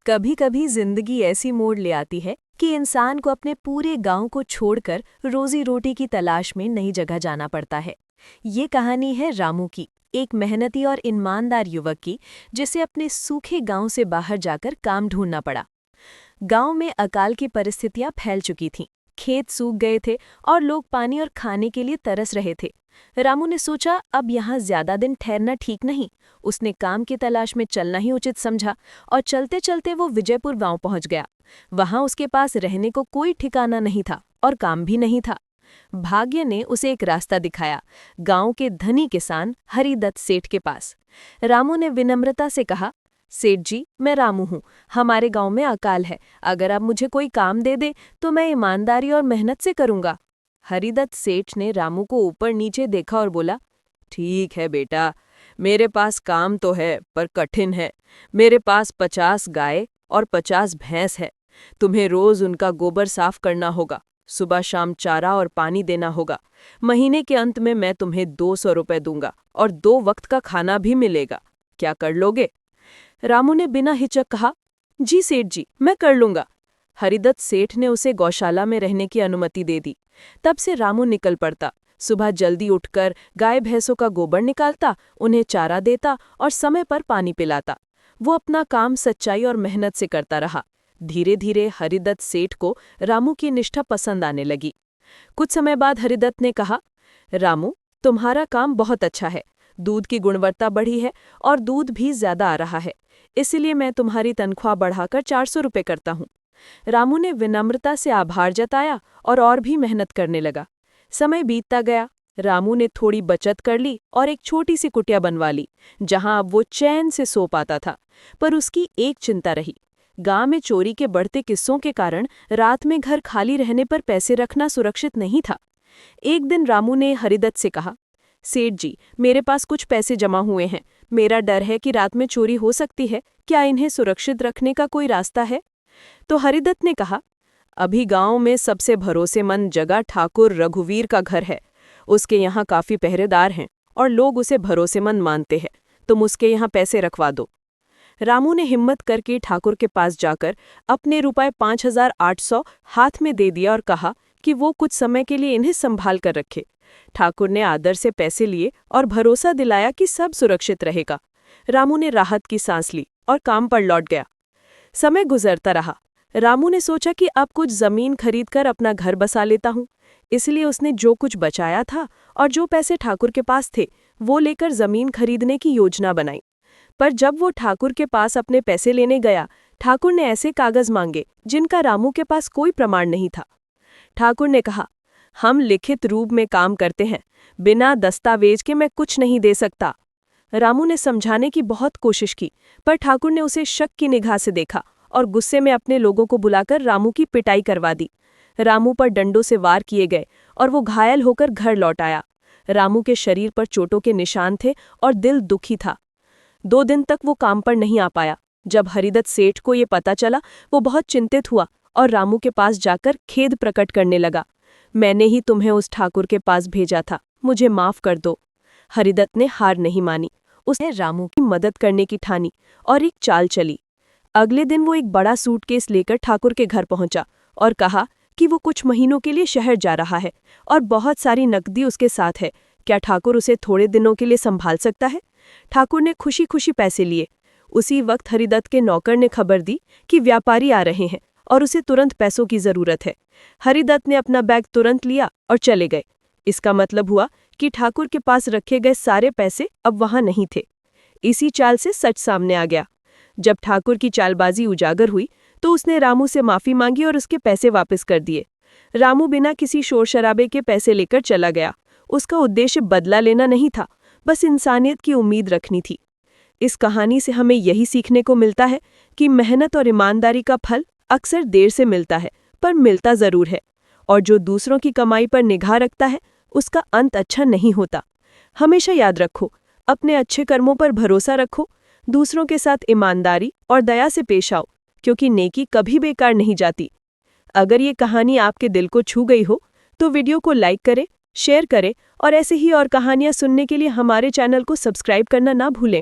कभी कभी जिंदगी ऐसी मोड़ ले आती है कि इंसान को अपने पूरे गांव को छोड़कर रोजी रोटी की तलाश में नई जगह जाना पड़ता है। ये कहानी है रामू की, एक मेहनती और ईमानदार युवक की, जिसे अपने सूखे गांव से बाहर जाकर काम ढूंढना पड़ा। गांव में अकाल की परिस्थितियां फैल चुकी थीं। खेत सूख गए थे और लोग पानी और खाने के लिए तरस रहे थे। रामू ने सोचा, अब यहाँ ज्यादा दिन ठहरना ठीक नहीं। उसने काम की तलाश में चलना ही उचित समझा और चलते चलते वो विजयपुर गांव पहुंच गया। वहां उसके पास रहने को कोई ठिकाना नहीं था और काम भी नहीं था। भाग्य ने उसे एक रास्ता दिखाया, गांव के धनी किसान हरिदत्त सेठ के पास। रामू ने विनम्रता से कहा, सेठ जी, मैं रामू हूँ। हमारे गांव में अकाल है। अगर आप मुझे कोई काम दे दे तो मैं ईमानदारी और मेहनत से करूंगा। हरिदत्त सेठ ने रामू को ऊपर नीचे देखा और बोला, ठीक है बेटा, मेरे पास काम तो है पर कठिन है। मेरे पास 50 गाय और 50 भैंस है। तुम्हें रोज उनका गोबर साफ करना होगा। सुबह शाम चारा और पानी देना होगा। महीने के अंत में मैं तुम्हें 200 रुपए दूंगा और 2 वक्त का खाना भी मिलेगा। क्या कर लोगे? रामू ने बिना हिचक कहा, जी सेठ जी, मैं कर लूंगा। हरिदत्त सेठ ने उसे गौशाला में रहने की अनुमति दे दी। तब से रामू निकल पड़ता। सुबह जल्दी उठकर गाय भैंसों का गोबर निकालता, उन्हें चारा देता और समय पर पानी पिलाता। वो अपना काम सच्चाई और मेहनत से करता रहा। धीरे धीरे हरिदत्त सेठ को रामू की निष्ठा पसंद आने लगी। कुछ समय बाद हरिदत्त ने कहा, रामू, तुम्हारा काम बहुत अच्छा है। दूध की गुणवत्ता बढ़ी है और दूध भी ज्यादा आ रहा है। इसलिए मैं तुम्हारी तनख्वाह बढ़ाकर 400 रुपये करता हूँ। रामू ने विनम्रता से आभार जताया और भी मेहनत करने लगा। समय बीतता गया। रामू ने थोड़ी बचत कर ली और एक छोटी सी कुटिया बनवा ली, जहां अब वो चैन से सो पाता था। पर उसकी एक चिंता रही। गांव में चोरी के बढ़ते किस्सों के कारण रात में घर खाली रहने पर पैसे रखना सुरक्षित नहीं था। एक दिन रामू ने हरिदत्त से कहा, सेठ जी, मेरे पास कुछ पैसे जमा हुए हैं। मेरा डर है कि रात में चोरी हो सकती है। क्या इन्हें सुरक्षित रखने का कोई रास्ता है? तो हरिदत्त ने कहा, अभी गांव में सबसे भरोसेमंद जगह ठाकुर रघुवीर का घर है। उसके यहाँ काफी पहरेदार हैं और लोग उसे भरोसेमंद मानते हैं। तुम उसके यहाँ पैसे रखवा दो। रामू ने हिम्मत करके ठाकुर के पास जाकर अपने रुपए 5,800 हाथ में दे दिया और कहा कि वो कुछ समय के लिए इन्हें संभाल कर रखे। ठाकुर ने आदर से पैसे लिए और भरोसा दिलाया कि सब सुरक्षित रहेगा। रामू ने राहत की सांस ली और काम पर लौट गया। समय गुजरता रहा। रामू ने सोचा कि अब कुछ जमीन खरीदकर अपना घर बसा लेता हूँ। इसलिए उसने जो कुछ बचाया था और जो पैसे ठाकुर के पास थे, वो लेकर जमीन खरीदने की योजना बनाई। पर जब वो ठाकुर के पास अपने पैसे लेने गया, ठाकुर ने ऐसे कागज मांगे जिनका रामू के पास कोई प्रमाण नहीं था। ठाकुर ने कहा, हम लिखित रूप में काम करते हैं। बिना दस्तावेज के मैं कुछ नहीं दे सकता। रामू ने समझाने की बहुत कोशिश की, पर ठाकुर ने उसे शक की निगाह से देखा और गुस्से में अपने लोगों को बुलाकर रामू की पिटाई करवा दी। रामू पर डंडों से वार किए गए और वो घायल होकर घर लौट आया। रामू के शरीर पर चोटों के निशान थे और दिल दुखी था। 2 दिन तक वो काम पर नहीं आ पाया। जब हरिदत्त सेठ को ये पता चला, वो बहुत चिंतित हुआ और रामू के पास जाकर खेद प्रकट करने लगा। मैंने ही तुम्हें उस ठाकुर के पास भेजा था, मुझे माफ कर दो। हरिदत्त ने हार नहीं मानी। उसने रामू की मदद करने की ठानी और एक चाल चली। अगले दिन वो एक बड़ा सूटकेस लेकर ठाकुर के घर पहुंचा और कहा कि वो कुछ महीनों के लिए शहर जा रहा है और बहुत सारी नकदी उसके साथ है। क्या ठाकुर उसे थोड़े दिनों के लिए संभाल सकता है? ठाकुर ने खुशी खुशी पैसे लिए। उसी वक्त हरिदत्त के नौकर ने खबर दी कि व्यापारी आ रहे हैं और उसे तुरंत पैसों की जरूरत है। हरिदत्त ने अपना बैग तुरंत लिया और चले गए। इसका मतलब हुआ कि ठाकुर के पास रखे गए सारे पैसे अब वहां नहीं थे। इसी चाल से सच सामने आ गया। जब ठाकुर की चालबाजी उजागर हुई तो उसने रामू से माफी मांगी और उसके पैसे वापस कर दिए। रामू बिना किसी शोर शराबे के पैसे लेकर चला गया। उसका उद्देश्य बदला लेना नहीं था, बस इंसानियत की उम्मीद रखनी थी। इस कहानी से हमें यही सीखने को मिलता है कि मेहनत और ईमानदारी का फल अक्सर देर से मिलता है, पर मिलता जरूर है। और जो दूसरों की कमाई पर निगाह रखता है, उसका अंत अच्छा नहीं होता। हमेशा याद रखो, अपने अच्छे कर्मों पर भरोसा रखो, दूसरों के साथ ईमानदारी और दया से पेश आओ, क्योंकि नेकी कभी बेकार नहीं जाती। अगर ये कहानी आपके दिल को छू गई हो तो वीडियो को लाइक करें, शेयर करें और ऐसे ही और कहानियां सुनने के लिए हमारे चैनल को सब्सक्राइब करना ना भूलें।